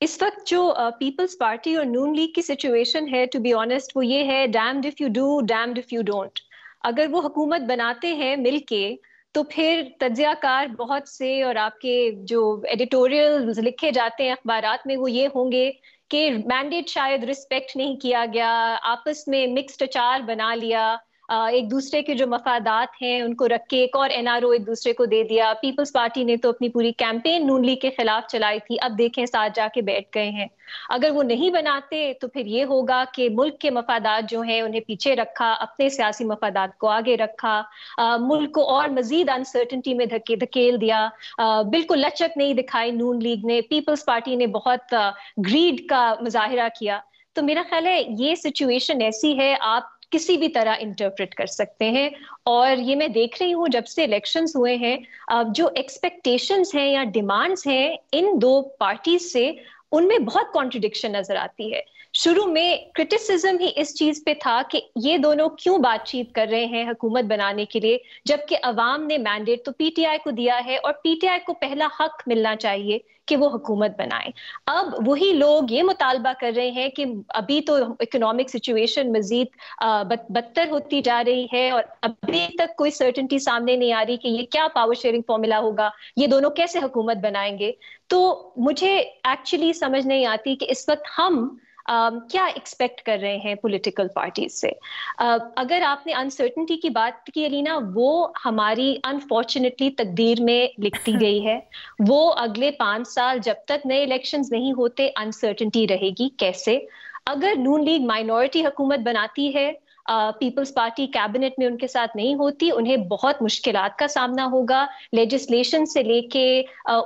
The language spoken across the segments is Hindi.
इस वक्त जो पीपल्स पार्टी और नून लीग की सिचुएशन है, टू बी ऑनेस्ट, वो ये है, damned if you do damned if you don't. अगर वो हुकूमत बनाते हैं मिलके, तो फिर तज्जियाकार बहुत से और आपके जो एडिटोरियल लिखे जाते हैं अखबारात में वो ये होंगे कि मैंडेट शायद रिस्पेक्ट नहीं किया गया, आपस में मिक्स्ड अचार बना लिया, एक दूसरे के जो मफादात हैं उनको रख के एक और एनआरओ एक दूसरे को दे दिया। पीपल्स पार्टी ने तो अपनी पूरी कैंपेन नून लीग के खिलाफ चलाई थी, अब देखें साथ जाके बैठ गए हैं। अगर वो नहीं बनाते तो फिर ये होगा कि मुल्क के मफादात जो हैं उन्हें पीछे रखा, अपने सियासी मफादात को आगे रखा, मुल्क को और मजीद अनसर्टनिटी में धकेल दिया। बिल्कुल लचक नहीं दिखाई नून लीग ने, पीपल्स पार्टी ने बहुत ग्रीड का मुजाहिरा किया। तो मेरा ख्याल है ये सिचुएशन ऐसी है, आप किसी भी तरह इंटरप्रेट कर सकते हैं। और ये मैं देख रही हूँ जब से इलेक्शंस हुए हैं, जो एक्सपेक्टेशंस हैं या डिमांड्स हैं इन दो पार्टीज से, उनमें बहुत कॉन्ट्रडिक्शन नजर आती है। शुरू में क्रिटिसिज्म ही इस चीज पे था कि ये दोनों क्यों बातचीत कर रहे हैं हुकूमत बनाने के लिए, जबकि अवाम ने मैंडेट तो पीटीआई को दिया है और पीटीआई को पहला हक मिलना चाहिए कि वो हुकूमत बनाए। अब वही लोग ये मुतालबा कर रहे हैं कि अभी तो इकोनॉमिक सिचुएशन मजीद बदतर होती जा रही है और अभी तक कोई सर्टेनिटी सामने नहीं आ रही कि ये क्या पावर शेयरिंग फॉर्मूला होगा, ये दोनों कैसे हुकूमत बनाएंगे। तो मुझे एक्चुअली समझ नहीं आती कि इस वक्त हम क्या एक्सपेक्ट कर रहे हैं पॉलिटिकल पार्टीज से। अगर आपने अनसर्टनिटी की बात की अलीना, वो हमारी अनफॉर्चुनेटली तकदीर में लिखती गई है। वो अगले 5 साल जब तक नए इलेक्शंस नहीं होते अनसर्टनिटी रहेगी। कैसे? अगर नून लीग माइनॉरिटी हुकूमत बनाती है, पीपल्स पार्टी कैबिनेट में उनके साथ नहीं होती, उन्हें बहुत मुश्किलात का सामना होगा, लेजिस्लेशन से लेके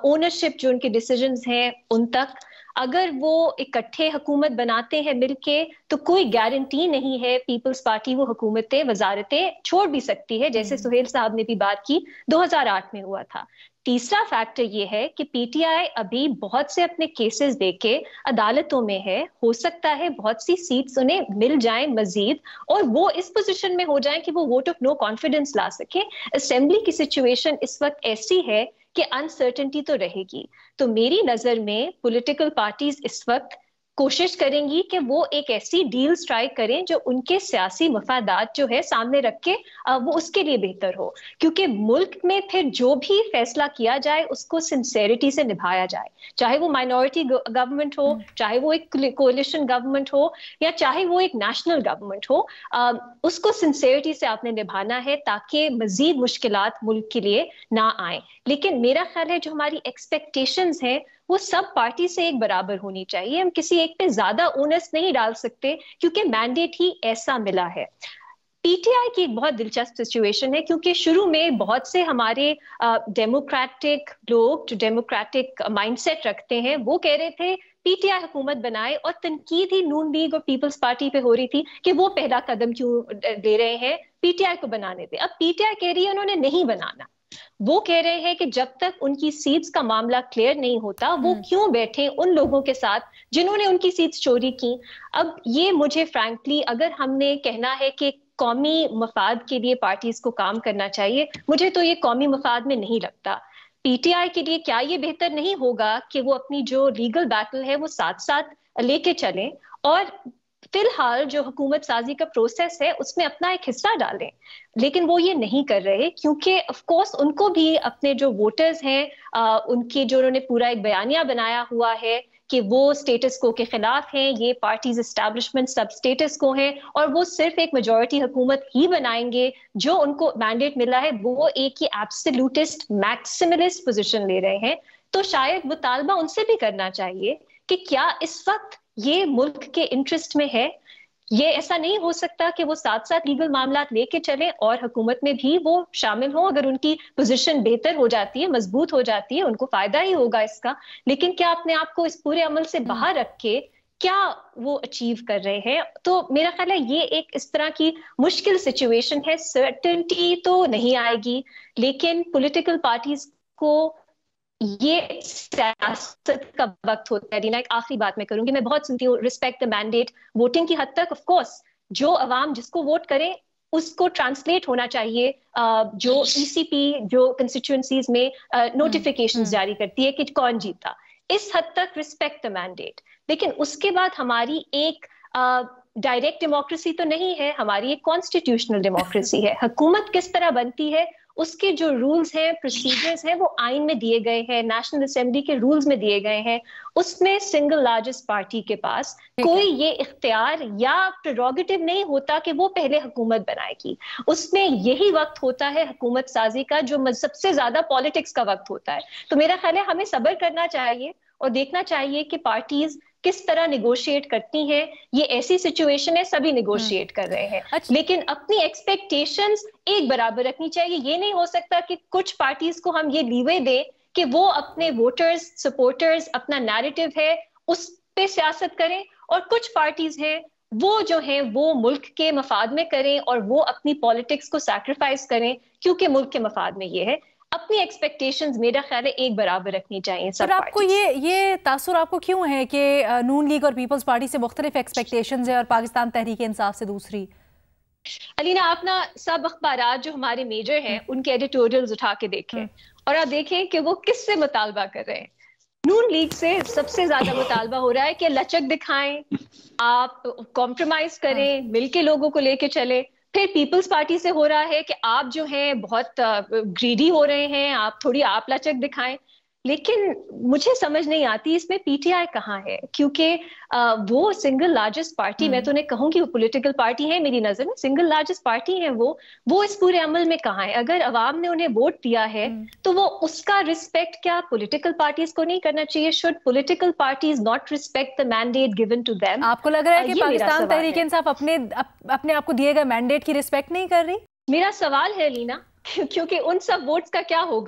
ओनरशिप जो उनके डिसीजंस हैं उन तक। अगर वो इकट्ठे हुकूमत बनाते हैं मिलके, तो कोई गारंटी नहीं है पीपल्स पार्टी वो हुकूमतें वजारतें छोड़ भी सकती है, जैसे हम्म। सुहेल साहब ने भी बात की 2008 में हुआ था। तीसरा फैक्टर ये है कि पीटीआई अभी बहुत से अपने केसेस देके अदालतों में है, हो सकता है बहुत सी सीट्स उन्हें मिल जाएं मजीद, और वो इस पोजीशन में हो जाएं कि वो वोट ऑफ नो कॉन्फिडेंस ला सके। असेंबली की सिचुएशन इस वक्त ऐसी है कि अनसर्टेनिटी तो रहेगी। तो मेरी नजर में पॉलिटिकल पार्टीज इस वक्त कोशिश करेंगी कि वो एक ऐसी डील स्ट्राइक करें जो उनके सियासी मफादात जो है सामने रख के वो उसके लिए बेहतर हो। क्योंकि मुल्क में फिर जो भी फैसला किया जाए उसको सिंसेरिटी से निभाया जाए, चाहे वो माइनॉरिटी गवर्नमेंट हो, हम्म। चाहे वो एक कोलिशन गवर्नमेंट हो, या चाहे वो एक नेशनल गवर्नमेंट हो। उसको सिंसेरिटी से आपने निभाना है ताकि मजीद मुश्किलात मुल्क के लिए ना आए। लेकिन मेरा ख्याल है जो हमारी एक्सपेक्टेशंस हैं वो सब पार्टी से एक बराबर होनी चाहिए। हम किसी एक पे ज्यादा ओनस नहीं डाल सकते क्योंकि मैंडेट ही ऐसा मिला है। पीटीआई की एक बहुत दिलचस्प सिचुएशन है क्योंकि शुरू में बहुत से हमारे डेमोक्रेटिक लोग जो डेमोक्रेटिक माइंडसेट रखते हैं वो कह रहे थे पीटीआई हुकूमत बनाए, और तनकीद ही नून लीग और पीपल्स पार्टी पे हो रही थी कि वो पहला कदम क्यों ले रहे हैं, पीटीआई को बनाने दे। अब पीटीआई कह रही है उन्होंने नहीं बनाना। वो कह रहे हैं कि जब तक उनकी सीट्स का मामला क्लियर नहीं होता वो हम्म। क्यों बैठे उन लोगों के साथ जिन्होंने उनकी सीट्स चोरी की। अब ये मुझे फ्रैंकली, अगर हमने कहना है कि कौमी मफाद के लिए पार्टीज को काम करना चाहिए, मुझे तो ये कौमी मफाद में नहीं लगता। पीटीआई के लिए क्या ये बेहतर नहीं होगा कि वो अपनी जो लीगल बैटल है वो साथ साथ लेके चलें, और फिलहाल जो हुकूमत साजी का प्रोसेस है उसमें अपना एक हिस्सा डालें। लेकिन वो ये नहीं कर रहे क्योंकि ऑफ कोर्स उनको भी अपने जो वोटर्स हैं, उनके जो उन्होंने पूरा एक बयानिया बनाया हुआ है कि वो स्टेटस को के खिलाफ हैं, ये पार्टीज एस्टैब्लिशमेंट सब स्टेटस को हैं, और वो सिर्फ एक मेजॉरिटी हुकूमत ही बनाएंगे। जो उनको मैंडेट मिला है वो एक ही एब्सोल्यूटिस्ट मैक्सिमलिस्ट पोजीशन ले रहे हैं। तो शायद मुतालबा उनसे भी करना चाहिए कि क्या इस वक्त ये मुल्क के इंटरेस्ट में है। ये ऐसा नहीं हो सकता कि वो साथ साथ लीगल मामला लेके चले और हुकूमत में भी वो शामिल हो। अगर उनकी पोजीशन बेहतर हो जाती है, मजबूत हो जाती है, उनको फायदा ही होगा इसका। लेकिन क्या अपने आप को इस पूरे अमल से हम्म। बाहर रख के क्या वो अचीव कर रहे हैं? तो मेरा ख्याल है ये एक इस तरह की मुश्किल सिचुएशन है। सर्टेनिटी तो नहीं आएगी, लेकिन पॉलिटिकल पार्टीज को ये सियासत का वक्त होता है। रीना, एक आखिरी बात मैं करूंगी, मैं बहुत सुनती हूँ रिस्पेक्ट द मैंडेट, वोटिंग की हद तक ऑफ कोर्स जो अवाम जिसको वोट करे उसको ट्रांसलेट होना चाहिए। जो ईसीपी जो कंस्टिट्यूएंसीज में हम्म। नोटिफिकेशंस हम्म। जारी करती है कि कौन जीता, इस हद तक रिस्पेक्ट द मैंडेट। लेकिन उसके बाद हमारी एक डायरेक्ट डेमोक्रेसी तो नहीं है, हमारी एक कॉन्स्टिट्यूशनल डेमोक्रेसी है। हुकूमत किस तरह बनती है, उसके जो रूल्स हैं, प्रोसीजर्स हैं, वो आइन में दिए गए हैं, नेशनल असेंबली के रूल्स में दिए गए हैं। उसमें सिंगल लार्जेस्ट पार्टी के पास कोई ये इख्तियार या प्रेरोगेटिव नहीं होता कि वो पहले हुकूमत बनाएगी। उसमें यही वक्त होता है हुकूमत साजी का जो सबसे ज्यादा पॉलिटिक्स का वक्त होता है। तो मेरा ख्याल है हमें सब्र करना चाहिए और देखना चाहिए कि पार्टीज किस तरह निगोशिएट करती हैं। ये ऐसी सिचुएशन है, सभी निगोशिएट कर रहे हैं, लेकिन अपनी एक्सपेक्टेशंस एक बराबर रखनी चाहिए। ये नहीं हो सकता कि कुछ पार्टीज को हम ये लीवे दें कि वो अपने वोटर्स, सपोर्टर्स, अपना नैरेटिव है उस पे सियासत करें, और कुछ पार्टीज हैं वो जो है वो मुल्क के मफाद में करें और वो अपनी पॉलिटिक्स को सैक्रिफाइस करें क्योंकि मुल्क के मफाद में ये है। अपनी एक्सपेक्टेशंस मेरा ख्याल है एक बराबर रखनी चाहिए सब पर आपको ये तासुर आपको क्यों है कि नून लीग और पीपल्स पार्टी से मुख्तलिफ एक्सपेक्टेशंस है और पाकिस्तान तहरीक इंसाफ से दूसरी? अलीना, आप ना सब अखबारात जो हमारे मेजर हैं उनके एडिटोरियल्स उठा के देखें और आप देखें कि वो किससे मुतालबा कर रहे हैं। नून लीग से सबसे ज्यादा मुतालबा हो रहा है कि लचक दिखाएं, आप कॉम्प्रोमाइज करें, मिलके लोगों को लेके चले। फिर पीपल्स पार्टी से हो रहा है कि आप जो हैं बहुत ग्रीडी हो रहे हैं, आप थोड़ी आप लचक दिखाएं। लेकिन मुझे समझ नहीं आती इसमें पीटीआई कहाँ है, क्योंकि वो सिंगल लार्जेस्ट पार्टी, मैं तो उन्हें कहूंगी वो पॉलिटिकल पार्टी है, मेरी नजर में सिंगल लार्जेस्ट पार्टी है वो इस पूरे अमल में कहाँ है? अगर अवाम ने उन्हें वोट दिया है तो वो उसका रिस्पेक्ट क्या पॉलिटिकल पार्टीज को नहीं करना चाहिए? Should political parties not respect the mandate given to them? आपको लग रहा है कि पाकिस्तान तहरीक इंसाफ अपने आप को दिए गए मैंडेट की रिस्पेक्ट नहीं कर रही? मेरा सवाल है लीना, क्योंकि उन सब वोट्स का क्या होगा?